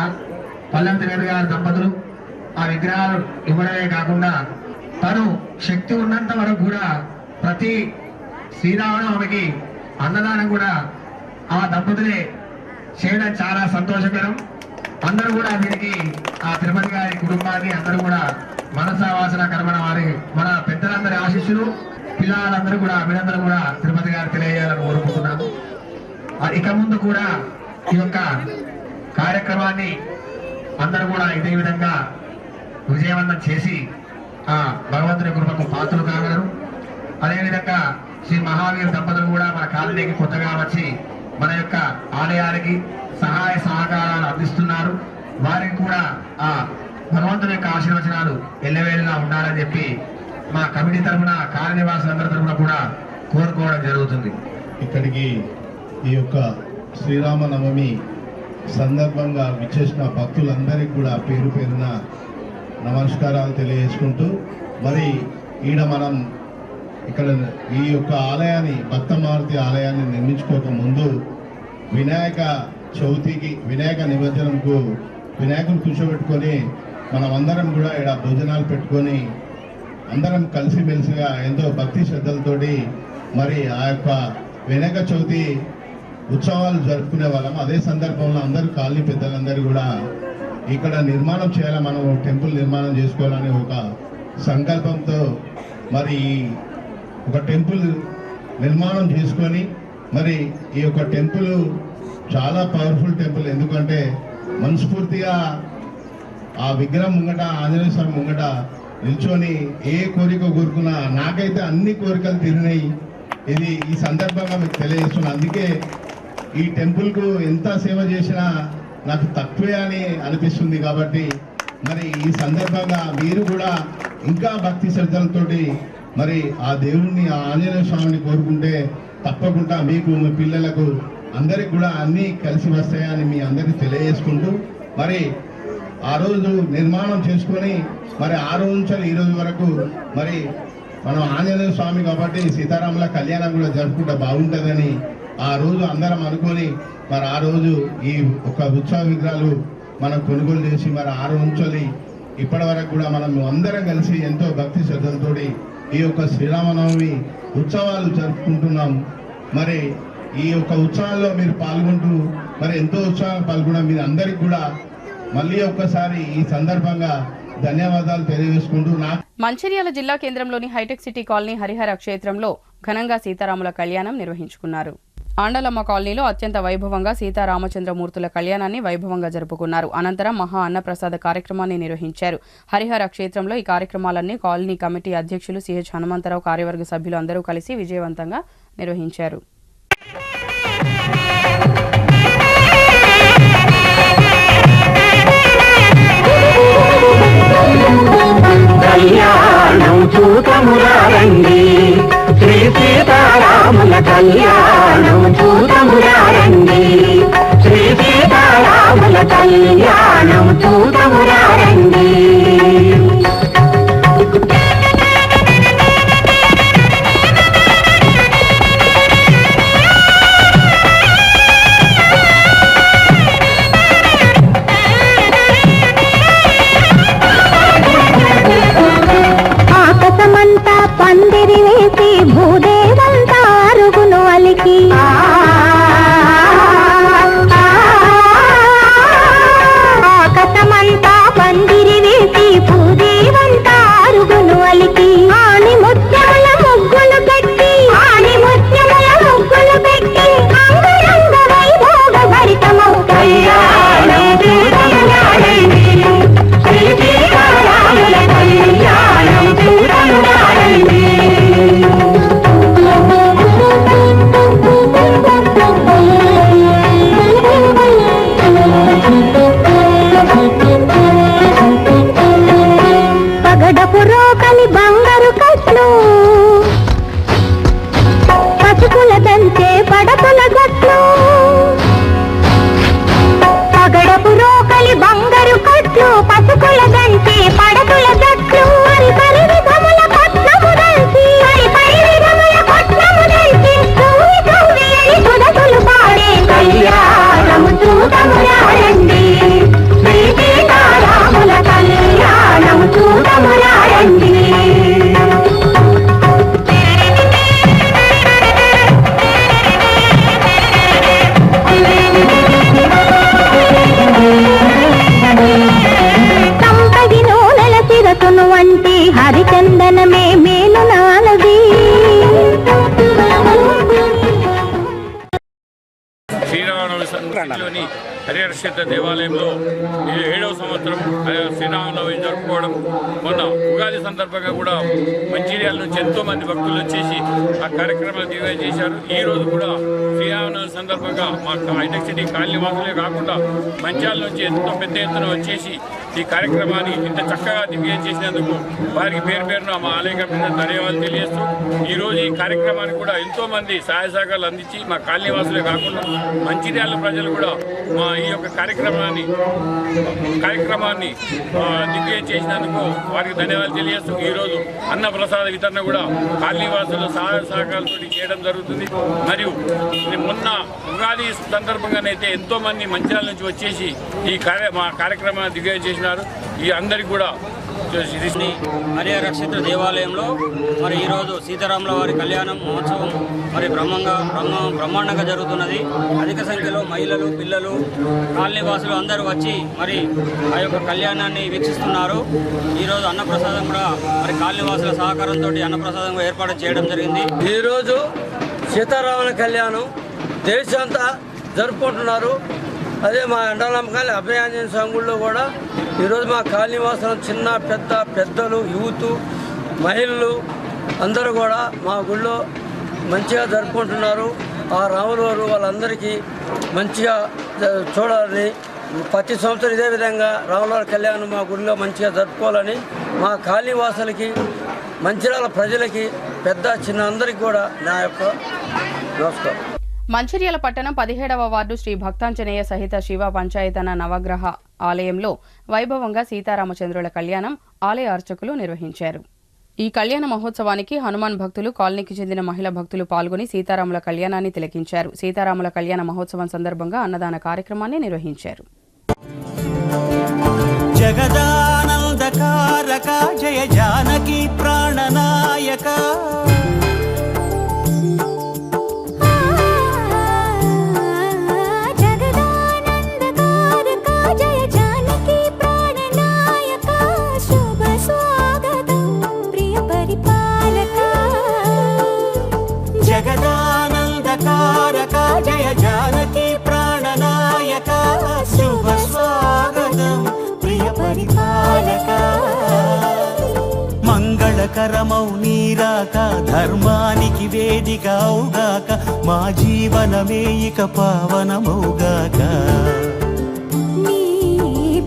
పల్లవ తిరుపతి గారి దంపతులు ఆ విగ్రహాలు ఇవ్వడమే కాకుండా తను శక్తి ఉన్నంత వరకు కూడా ప్రతి శ్రీరామనవమికి అన్నదానం కూడా ఆ దంపతులే చేయడం చాలా సంతోషకరం. అందరూ కూడా దీనికి ఆ తిరుపతి గారి కుటుంబాన్ని అందరూ కూడా మనసావాసన కర్మణ వారి మన పెద్దలందరి ఆశీస్సులు పిల్లలందరూ కూడా అభినందనలు కూడా తిరుపతి గారు తెలియజేయాలని కోరుకుంటున్నాము. ఇక ముందు కూడా ఈ యొక్క కార్యక్రమాన్ని అందరూ కూడా ఇదే విధంగా విజయవంతం చేసి ఆ భగవంతుని కృపకు పాత్రలు కాగలరు. అదేవిధంగా శ్రీ మహావీర్ దంపతులు కూడా మన కాలనీకి కొత్తగా వచ్చి మన యొక్క ఆలయానికి సహాయ సహకారాలు అందిస్తున్నారు. వారికి కూడా ఆ భగవంతుని యొక్క ఆశీర్వచనాలు ఎల్లవేళలా ఉండాలని చెప్పి మా కమిటీ తరఫున కాలనివాసులందరి తరఫున కూడా కోరుకోవడం జరుగుతుంది. ఇక్కడికి ఈ యొక్క శ్రీరామనవమి సందర్భంగా విచ్చేసిన భక్తులందరికీ కూడా పేరు పేరున నమస్కారాలు తెలియజేసుకుంటూ మరి ఈడ మనం ఇక్కడ ఈ యొక్క ఆలయాన్ని భక్తమారుతి ఆలయాన్ని నిర్మించుకోక ముందు వినాయక చవితికి వినాయక నిమజ్జనంకు వినాయకుని కూర్చోబెట్టుకొని మనం అందరం కూడా ఇక్కడ భోజనాలు పెట్టుకొని అందరం కలిసిమెలిసిగా ఎంతో భక్తి శ్రద్ధలతోటి మరి ఆ యొక్క వినాయక చవితి ఉత్సవాలు జరుపుకునే వాళ్ళం. అదే సందర్భంలో అందరూ కాలనీ పెద్దలందరూ కూడా ఇక్కడ నిర్మాణం చేయాలి, మనం టెంపుల్ నిర్మాణం చేసుకోవాలని ఒక సంకల్పంతో మరి ఒక టెంపుల్ నిర్మాణం చేసుకొని మరి ఈ యొక్క టెంపుల్ చాలా పవర్ఫుల్ టెంపుల్. ఎందుకంటే మనస్ఫూర్తిగా ఆ విగ్రహం ముంగట ఆంజనేయ స్వామి ముంగట నిల్చొని ఏ కోరిక కోరుకున్నా నాకైతే అన్ని కోరికలు తీరినాయి. ఇది ఈ సందర్భంగా మీకు తెలియజేస్తున్నా. అందుకే ఈ టెంపుల్కు ఎంత సేవ చేసినా నాకు తక్కువే అని అనిపిస్తుంది. కాబట్టి మరి ఈ సందర్భంగా మీరు కూడా ఇంకా భక్తి శ్రద్ధలతోటి మరి ఆ దేవుణ్ణి ఆ ఆంజనేయ స్వామిని కోరుకుంటే తప్పకుండా మీకు మీ పిల్లలకు అందరికి కూడా అన్నీ కలిసి వస్తాయని మీ అందరికీ తెలియజేసుకుంటూ మరి ఆ రోజు నిర్మాణం చేసుకొని మరి ఆ రోజు నుంచి ఈ రోజు వరకు మరి మనం ఆంజనేయ స్వామి కాబట్టి సీతారాముల కళ్యాణం కూడా జరుపుకుంటే బాగుంటుందని ఆ రోజు అందరం అనుకొని మరి ఆ రోజు ఈ ఒక ఉత్సవ విగ్రహాలు మనం కొనుగోలు చేసి మరి ఆ రోజు నుంచి ఇప్పటి వరకు కూడా మనం అందరం కలిసి ఎంతో భక్తి శ్రద్ధలతో ఈ యొక్క శ్రీరామనవమి ఉత్సవాలు జరుపుకుంటున్నాం. మరి ఈ యొక్క ఉత్సవాల్లో మీరు పాల్గొంటూ మరి ఎంతో ఉత్సాహంగా పాల్గొన్న మీరు అందరికి కూడా మళ్ళీ ఒక్కసారి ఈ సందర్భంగా ధన్యవాదాలు తెలియజేసుకుంటూ మంచిర్యాల జిల్లా కేంద్రంలోని హైటెక్ సిటీ కాలనీ హరిహర క్షేత్రంలో ఘనంగా సీతారాముల కళ్యాణం నిర్వహించుకున్నారు. ఆండలమ్మ కాలనీలో అత్యంత వైభవంగా సీతారామచంద్రమూర్తుల కళ్యాణాన్ని వైభవంగా జరుపుకున్నారు. అనంతరం మహా అన్నప్రసాద కార్యక్రమాన్ని నిర్వహించారు. హరిహర క్షేత్రంలో ఈ కార్యక్రమాలన్నీ కాలనీ కమిటీ అధ్యక్షులు సిహెచ్ హనుమంతరావు కార్యవర్గ సభ్యులు అందరూ కలిసి విజయవంతంగా నిర్వహించారు. కళ్యాణం చూతమురారండి శ్రీ సీతారాముల కళ్యాణం చూతమురారండి శ్రీ సీతారాముల కళ్యాణం చూతమురారండి. ఆకాశమంతా పందిరి వేసి భూదేవంతా అరుగును అలికి బొట్లు పసుపుల గంటి పడతుల జట్లు మరి పరి విధముల పట్నము దంచి సుధతులు పాడే కళ్యాణము చూడమురారండి శ్రీ సీతారాముల కళ్యాణము చూడమురారండి సంపది నూనెల సిరతును వంటి హరిచందనమే మేలు నాలది. శ్రీరామనవమి సందర్భంలోని హరిహర క్షేత్ర దేవాలయంలో 7వ సంవత్సరం శ్రీరామనవమి జరుపుకోవడం. మొన్న ఉగాది సందర్భంగా కూడా మంచిర్యాల నుంచి ఎంతో మంది భక్తులు వచ్చేసి ఆ కార్యక్రమాలు దిగ్విజయం చేశారు. ఈ రోజు కూడా శ్రీరామనవమి సందర్భంగా మా హైటెక్ సిటీ కాలనీ వాసులే కాకుండా మంచిర్యాల నుంచి ఎంతో పెద్ద ఎత్తున వచ్చేసి ఈ కార్యక్రమాన్ని ఇంత చక్కగా దిగ్విజయం చేసినందుకు వారికి పేరు పేరున మా ఆలయ కమిటీ ధన్యవాదాలు తెలియజేస్తూ ఈరోజు ఈ కార్యక్రమానికి కూడా ఎంతో మంది సహాయ సహకారాలు అందించి మా కాలనీ వాసులే కాకుండా మంచిర్యాల ప్రజలు కూడా మా ఈ యొక్క కార్యక్రమాన్ని దిగ్విజయం చేసినందుకు వారికి ధన్యవాదాలు తెలియజేస్తూ ఈరోజు అన్న ప్రసాద వితరణ కూడా కాలనీ వాసులు సహాయ సహకారాలతో చేయడం జరుగుతుంది. మరియు మొన్న ఉగాది సందర్భంగానైతే ఎంతో మంది మంచిర్యాల నుంచి వచ్చేసి ఈ మా కార్యక్రమాన్ని దిగ్విజయం చేసినారు. ఈ అందరికీ కూడా హరిహర క్షేత్ర దేవాలయంలో మరి ఈరోజు సీతారాముల వారి కళ్యాణం మహోత్సవం మరి బ్రహ్మాండంగా జరుగుతున్నది. అధిక సంఖ్యలో మహిళలు, పిల్లలు, కాలనీవాసులు అందరూ వచ్చి మరి ఆ యొక్క కళ్యాణాన్ని వీక్షిస్తున్నారు. ఈరోజు అన్నప్రసాదం కూడా మరి కాలనీవాసుల సహకారంతో అన్నప్రసాదం ఏర్పాటు చేయడం జరిగింది. ఈరోజు సీతారాముల కళ్యాణం దేశమంతా జరుపుకుంటున్నారు. అదే మా ఎండాలమ్మకాలి అభయాంజనేయ స్వామి గుడిలో కూడా ఈరోజు మా కాలనీవాసులు చిన్న పెద్దలు, యూత్, మహిళలు అందరూ కూడా మా గుడిలో మంచిగా జరుపుకుంటున్నారు. ఆ రాముల వారు వాళ్ళందరికీ మంచిగా చూడాలని ప్రతి సంవత్సరం ఇదే విధంగా రాముల వారి కళ్యాణం మా గుడిలో మంచిగా జరుపుకోవాలని మా కాలనీవాసులకి, మంచిర్యాల ప్రజలకి, పెద్ద చిన్న అందరికీ కూడా నా యొక్క నమస్కారం. మంచిర్యాల పట్టణం 17వ వార్డు శ్రీ భక్తాంజనేయ సహిత శివ పంచాయతన నవగ్రహ ఆలయంలో వైభవంగా సీతారామచంద్రుల కళ్యాణం ఆలయ అర్చకులు నిర్వహించారు. ఈ కళ్యాణ మహోత్సవానికి హనుమాన్ భక్తులు, కాలనీకి చెందిన మహిళా భక్తులు పాల్గొని సీతారాముల కళ్యాణాన్ని తిలకించారు. సీతారాముల కళ్యాణ మహోత్సవం సందర్భంగా అన్నదాన కార్యక్రమాన్ని నిర్వహించారు. జగదానందకారక జయ జానకి ప్రాణనాయక జగదానందకారక జయ జానకి ప్రాణనాయక శుభ స్వాగతం ప్రియ పరిపాలక. మంగళకరమౌ నీరాక ధర్మానికి వేదిక అవుగాక మా జీవనమే ఇక పావనమౌగాక.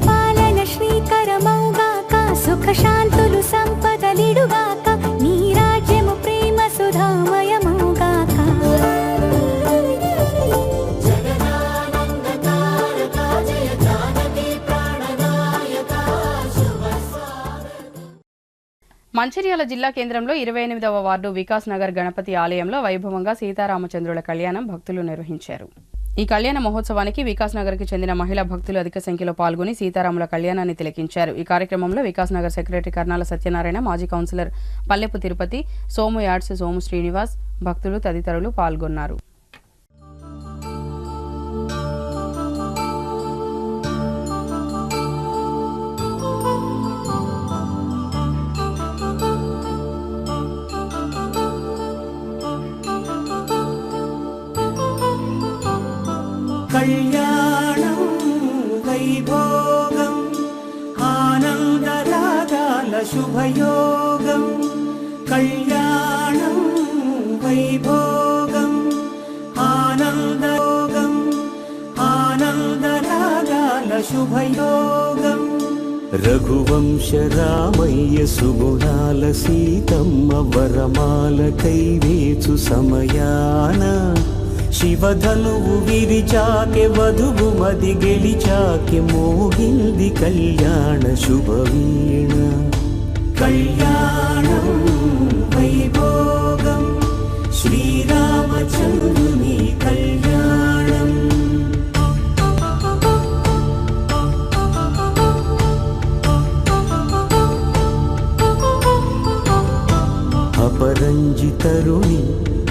పాలన శ్రీకరమౌగాక సుఖ శాంతులు సంపదలిడుగాక నీ రాజ్యము ప్రేమ సుధామయమౌగాక. మంచిర్యాల జిల్లా కేంద్రంలో 28వ వార్డు వికాస్ నగర్ గణపతి ఆలయంలో వైభవంగా సీతారామచంద్రుల కళ్యాణం భక్తులు నిర్వహించారు. ఈ కళ్యాణ మహోత్సవానికి వికాస్ నగర్ కి చెందిన మహిళా భక్తులు అధిక సంఖ్యలో పాల్గొని సీతారాముల కళ్యాణాన్ని తిలకించారు. ఈ కార్యక్రమంలో వికాస్ నగర్ సెక్రటరీ కర్నాల సత్యనారాయణ, మాజీ కౌన్సిలర్ పల్లెపు తిరుపతి, సోము యాడ్స్ సోము శ్రీనివాస్, భక్తులు తదితరులు పాల్గొన్నారు. కళ్యాణం వైభోగం ఆనందరాగాల శుభయోగం. కళ్యాణం వైభోగం ఆనందయోగం ఆనందరాగాల శుభయోగం. రఘువంశ రామయ్య సుగుణాల సీతమ్మ వరమాల కైవేచు సమయాన శివధనువు విరిచాకె వధువు మది గెలిచాకె మోగింది కళ్యాణ శుభవీణ కళ్యాణం వైభోగం శ్రీరామచంద్రుని కళ్యాణం అపరంజి తరుణి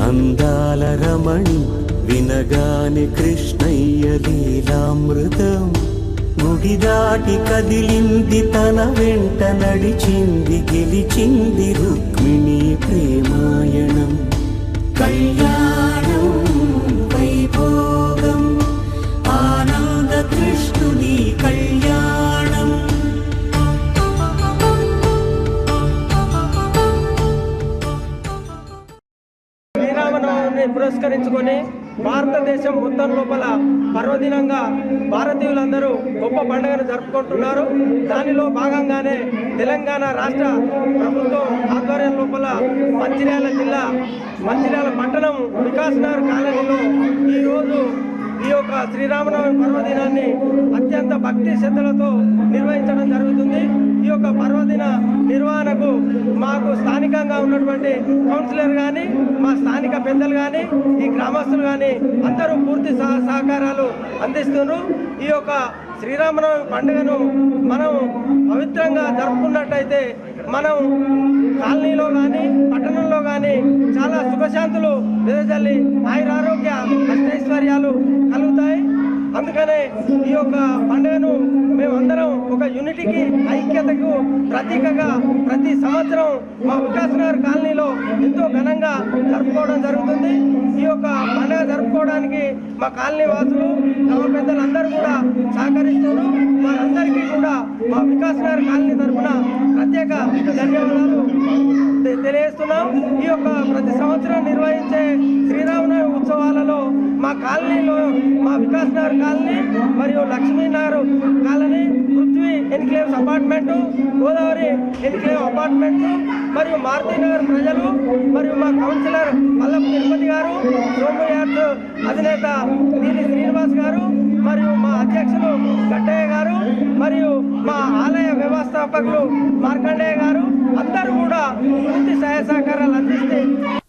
అందాల రమణి వినగానే కృష్ణయ్య లీలామృతం గుడి దాటి కదిలింది తన వెంట నడిచింది గెలిచింది రుక్మిణి ప్రేమాయణం కళ్యాణం వైభోగం ఆనంద కృష్ణుని కళ్యాణం శ్రీరామనవమిని పురస్కరించుకొని భారతదేశం మొత్తం లోపల పర్వదినంగా భారతీయులందరూ గొప్ప పండుగను జరుపుకుంటున్నారు. దానిలో భాగంగానే తెలంగాణ రాష్ట్ర ప్రభుత్వం ఆధ్వర్యం లోపల మంచిర్యాల జిల్లా మంచిర్యాల పట్టణం వికాస్ నగర్ కాలనీలో ఈరోజు ఈ యొక్క శ్రీరామనవమి పర్వదినాన్ని అత్యంత భక్తి శ్రద్ధలతో నిర్వహించడం జరుగుతుంది. ఈ యొక్క పర్వదిన నిర్వహణకు మాకు స్థానికంగా ఉన్నటువంటి కౌన్సిలర్ కానీ మా స్థానిక పెద్దలు కానీ ఈ గ్రామస్తులు కానీ అందరూ పూర్తి సహకారాలు అందిస్తున్నారు. ఈ యొక్క శ్రీరామనవమి పండుగను మనం పవిత్రంగా జరుపుకున్నట్టయితే మనం కాలనీలో కానీ పట్టణంలో కానీ చాలా సుఖశాంతులు వెదజల్లి ఆయురారోగ్య అష్టైశ్వర్యాలు కలుగుతాయి. అందుకనే ఈ యొక్క పండుగను మేమందరం ఒక యూనిటీకి ఐక్యతకు ప్రతీకగా ప్రతి సంవత్సరం మా వికాస్ నగర్ కాలనీలో ఎంతో ఘనంగా జరుపుకోవడం జరుగుతుంది. ఈ యొక్క పండుగ జరుపుకోవడానికి మా కాలనీ వాసులు గ్రామ పెద్దలందరూ కూడా సహకరిస్తున్నారు. వారందరికీ కూడా మా వికాస్ నగర్ కాలనీ తరఫున ప్రత్యేక ధన్యవాదాలు తెలియజేస్తున్నాం. ఈ యొక్క ప్రతి సంవత్సరం నిర్వహించే శ్రీరామనవమి ఉత్సవాలలో మా కాలనీలో మా వికాస్ నగర్ కాలనీ మరియు Lakshmi Nagar colony, Prithvi enclaves apartment, Godavari enclave apartment మరియు మారుతీనగర్ ప్రజలు మరియు మా కౌన్సిలర్ పల్లపు తిరుపతి గారు, సోమయార్స్ అధినేత నీలి శ్రీనివాస్ గారు మరియు మా అధ్యక్షులు గట్టయ్య గారు మరియు మా ఆలయ వ్యవస్థాపకులు మార్కండేయ గారు అందరూ కూడా పూర్తి సహాయ సహకారాలు అందిస్తే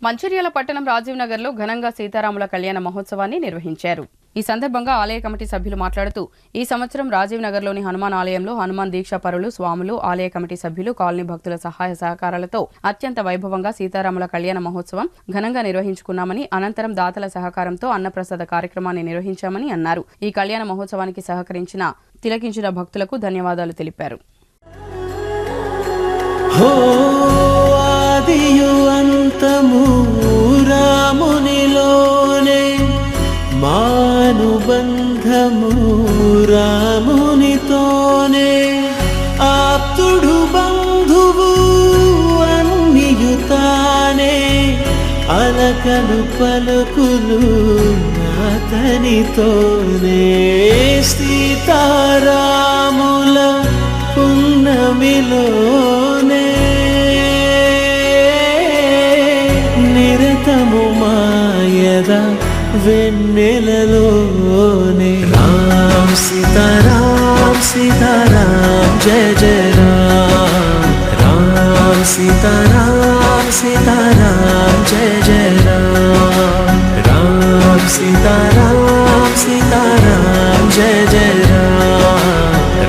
మంచిర్యాల పట్టణం రాజీవ్ నగర్ లో ఘనంగా సీతారాముల కళ్యాణ మహోత్సవాన్ని నిర్వహించారు. ఈ సందర్భంగా ఆలయ కమిటీ సభ్యులు మాట్లాడుతూ ఈ సంవత్సరం రాజీవ్ నగర్ లోని హనుమాన్ ఆలయంలో హనుమాన్ దీక్షా పరులు, స్వాములు, ఆలయ కమిటీ సభ్యులు, కాలనీ భక్తుల సహాయ సహకారాలతో అత్యంత వైభవంగా సీతారాముల కళ్యాణ మహోత్సవం ఘనంగా నిర్వహించుకున్నామని, అనంతరం దాతల సహకారంతో అన్నప్రసాద కార్యక్రమాన్ని నిర్వహించామని అన్నారు. ఈ కళ్యాణ మహోత్సవానికి సహకరించిన, తిలకించిన భక్తులకు ధన్యవాదాలు తెలిపారు. మానుబంధము రామునితోనే ఆప్తుడు బంధువు అన్నియుతానే అలకలు పలుకులు అతనితోనే సీతారాముల పున్నమిలోనే నిరతము మాయద వెన్నెలలోనే రామ్ సీతారాం సీతారాం జయ జయ రామ్ రామ్ సీతారాం సీతారాం జయ జయ రామ్ రామ్ సీతారాం సీతారాం జయ జయ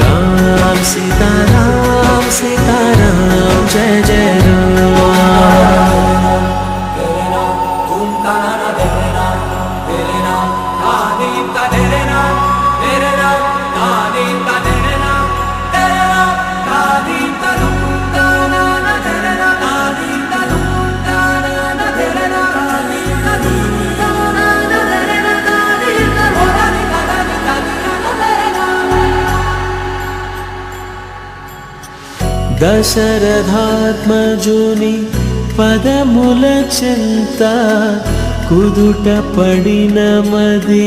రామ్ రామ్ సీతారాం సీతారాం జయ జయ దశరథాత్మజుని పదముల చెంత కుదుట పడిన మది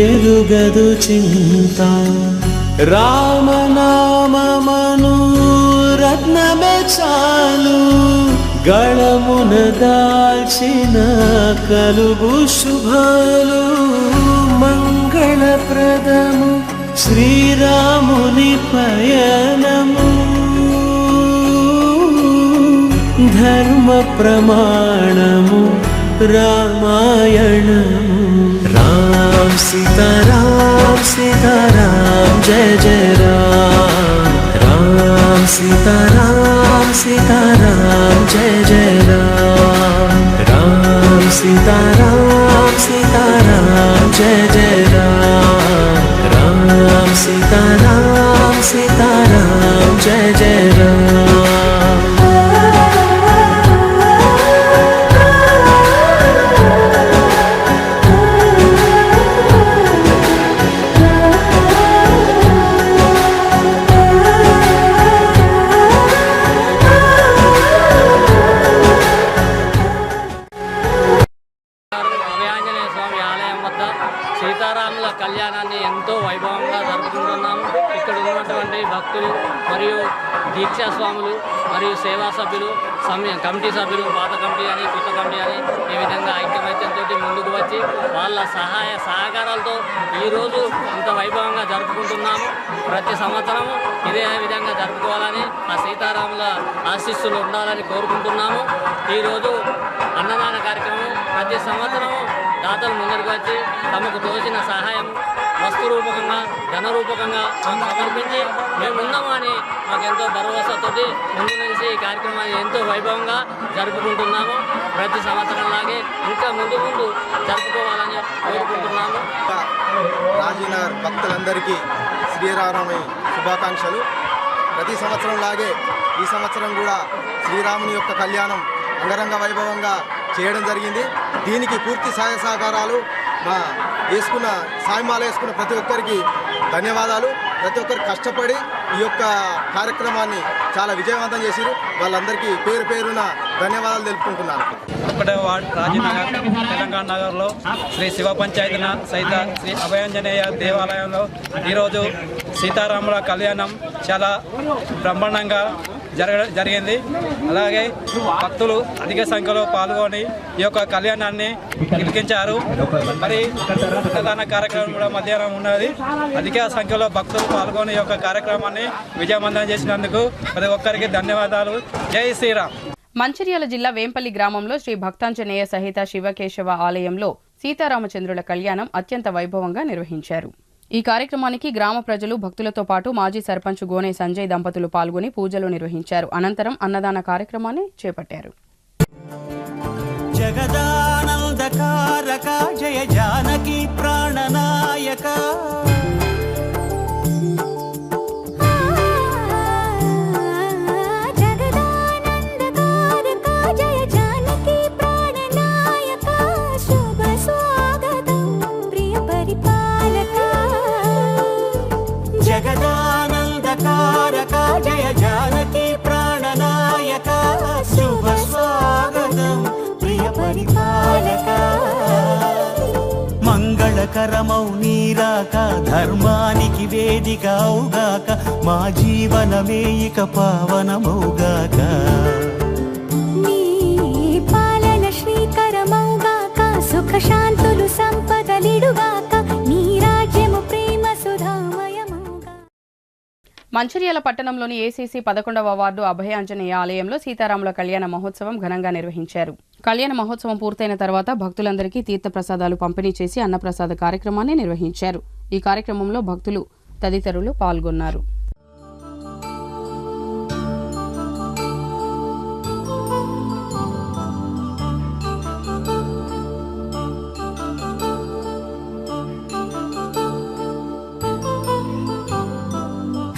ఎరుగదు చింత రామనామమను రత్నమే చాలు గళమున దాల్చిన కలుగు శుభాలు మంగళప్రదము శ్రీరాముని పయనము ధర్మ ప్రమాణము రామాయణము రామ్ సీతారాం సీతారాం జయ జయ రామ్ రామ్ సీతారాం సీతారాం జయ జయ రామ్ రామ్ సీతారాం సీతారాం జయ జయ రామ్ రామ్ సీతారాం సీతారాం జయ జయ రామ్ అభయాంజనేయ స్వామి ఆలయం వద్ద సీతారాముల కళ్యాణాన్ని ఎంతో వైభవంగా జరుపుకుంటున్నాము. ఇక్కడ ఉన్నటువంటి భక్తులు మరియు దీక్షా స్వాములు మరియు సేవా సభ్యులు కమిటీ సభ్యులు పాత కమిటీ అని కొత్త కమిటీ అని ఈ విధంగా ఐక్యమత్యంతో ముందుకు వచ్చి వాళ్ళ సహాయ సహకారాలతో ఈరోజు ఇంత వైభవంగా జరుపుకుంటున్నాము. ప్రతి సంవత్సరం ఇదే విధంగా జరుపుకోవాలని ఆ సీతారాముల ఆశీస్సులు ఉండాలని కోరుకుంటున్నాము. ఈరోజు అన్నదాన కార్యక్రమం ప్రతి సంవత్సరం దాతలు ముందరికి వచ్చి తమకు తోచిన సహాయం వస్తు రూపకంగా ధన రూపకంగా సమర్పించి మేము ఉన్నాము అని మాకు ఎంతో భరోసాతోటి ముందు నుంచి ఈ కార్యక్రమాన్ని ఎంతో వైభవంగా జరుపుకుంటున్నాము. ప్రతి సంవత్సరంలాగే ఇంకా ముందు జరుపుకోవాలని కోరుకుంటున్నాము. రాజీనగర్ భక్తులందరికీ శ్రీరామనవమి శుభాకాంక్షలు. ప్రతి సంవత్సరంలాగే ఈ సంవత్సరం కూడా శ్రీరాముని యొక్క కళ్యాణం అంగరంగ వైభవంగా చేయడం జరిగింది. దీనికి పూర్తి సహాయ సహకారాలు మా సాయమాల వేసుకున్న ప్రతి ఒక్కరికి ధన్యవాదాలు. ప్రతి ఒక్కరు కష్టపడి ఈ యొక్క కార్యక్రమాన్ని చాలా విజయవంతం చేశారు. వాళ్ళందరికీ పేరు పేరున ధన్యవాదాలు తెలుపుకుంటున్నాను. 1వ వార్డు రాజీనగర్ తెలంగాణ నగర్లో శ్రీ శివ పంచాయతీన సహిత శ్రీ అభయాంజనేయ దేవాలయంలో ఈరోజు సీతారాముల కళ్యాణం చాలా బ్రహ్మాండంగా జరిగింది. అలాగే భక్తులు అధిక సంఖ్యలో పాల్గొని ఈ యొక్క కళ్యాణాన్ని తిలకించారు. మరి అన్నదాన కార్యక్రమం కూడా మధ్యాహ్నం ఉన్నది. అధిక సంఖ్యలో భక్తులు పాల్గొని ఈ యొక్క కార్యక్రమాన్ని విజయవంతం చేసినందుకు ప్రతి ఒక్కరికి ధన్యవాదాలు. జై శ్రీరామ్. మంచిర్యాల జిల్లా వేంపల్లి గ్రామంలో శ్రీ భక్తాంజనేయ సహిత శివకేశవ ఆలయంలో సీతారామచంద్రుల కళ్యాణం అత్యంత వైభవంగా నిర్వహించారు. ఈ కార్యక్రమానికి గ్రామ ప్రజలు భక్తులతో పాటు మాజీ సర్పంచ్ గోనె సంజయ్ దంపతులు పాల్గొని పూజలు నిర్వహించారు. అనంతరం అన్నదాన కార్యక్రమాన్ని చేపట్టారు. జగదానందకారక జయ జానకి ప్రాణనాయక జగదానందకారక జయ జానకి ప్రాణనాయక శుభ స్వాగతం ప్రియ పరిపాలక మంగళకరమౌ నీరాక ధర్మానికి వేదిక అవుగాక మా జీవనమే ఇక పావనమౌగాక నీ పాలన శ్రీకరమౌగాక సుఖ శాంతులు సంపదలిడుగాక నీ రాజ్యము ప్రేమ సుధామయమౌగాక. మంచిర్యాల పట్టణంలోని ఏసీసీ 11వ వార్డు అభయాంజనేయ ఆలయంలో సీతారాముల కళ్యాణ మహోత్సవం ఘనంగా నిర్వహించారు. కళ్యాణ మహోత్సవం పూర్తయిన తర్వాత భక్తులందరికీ తీర్థప్రసాదాలు పంపిణీ చేసి అన్నప్రసాద కార్యక్రమాన్ని నిర్వహించారు. ఈ కార్యక్రమంలో భక్తులు తదితరులు పాల్గొన్నారు.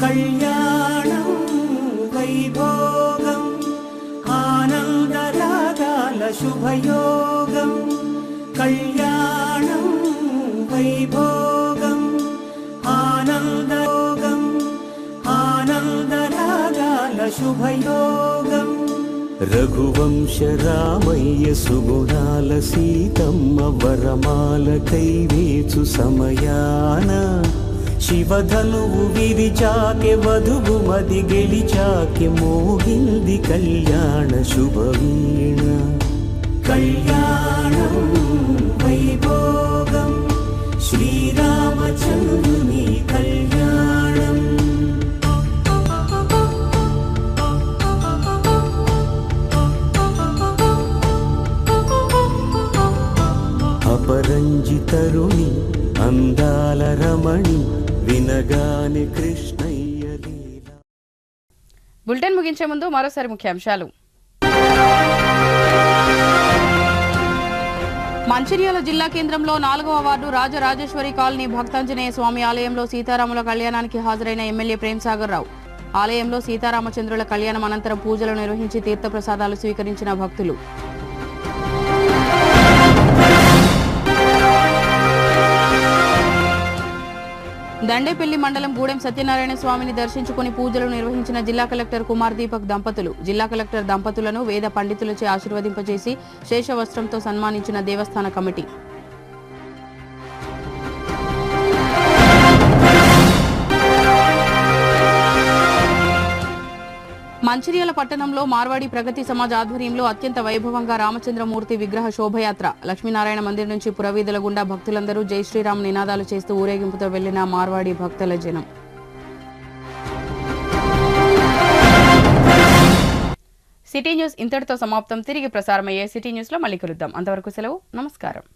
కళ్యాణం వైభోగం ఆనందరాగాల శుభయోగం కళ్యాణం వైభోగం ఆనందయోగం ఆనందరాగాల శుభయోగం రఘువంశ రామయ్య సుగుణాల సీతమ్మ వరమాల కైవేచు సమయాన శివధనువు విరిచాకె వధువు మది గెలిచాకె మోగింది కళ్యాణ శుభవీణ కళ్యాణం వైభోగం శ్రీరామచంద్రుని కళ్యాణం అపరంజి తరుణి అందాల రమణి వినగానే కృష్ణయ్య లీల. బులెటిన్ ముగించే ముందు మరోసారి ముఖ్యాంశాలు. మంచిర్యాల జిల్లా కేంద్రంలో 4వ వార్డు రాజరాజేశ్వరి కాలనీ భక్తాంజనేయ స్వామి ఆలయంలో సీతారాముల కళ్యాణానికి హాజరైన ఎమ్మెల్యే ప్రేమ్సాగర్ రావు. ఆలయంలో సీతారామచంద్రుల కళ్యాణం అనంతరం పూజలు నిర్వహించి తీర్థప్రసాదాలు స్వీకరించిన భక్తులు. దండేపల్లి మండలం గూడెం సత్యనారాయణ స్వామిని దర్శించుకుని పూజలు నిర్వహించిన జిల్లా కలెక్టర్ కుమార్ దీపక్ దంపతులు. జిల్లా కలెక్టర్ దంపతులను వేద పండితులచే ఆశీర్వదింపజేసి శేషవస్త్రంతో సన్మానించిన దేవస్థాన కమిటీ. మంచిర్యాల పట్టణంలో మార్వాడి ప్రగతి సమాజ్ ఆధ్వర్యంలో అత్యంత వైభవంగా రామచంద్రమూర్తి విగ్రహ శోభయాత్ర. లక్ష్మీనారాయణ మందిర్ నుంచి పురవీధుల గుండా భక్తులందరూ జై శ్రీరామ్ నినాదాలు చేస్తూ ఊరేగింపుతో వెళ్లిన మార్వాడి భక్తుల జనం. సిటీ న్యూస్ ఇంతటితో సమాప్తం. తిరిగి ప్రసారమయ్యే సిటీ న్యూస్ లో మళ్ళీ కలుద్దాం. అంతవరకు సెలవు. నమస్కారం.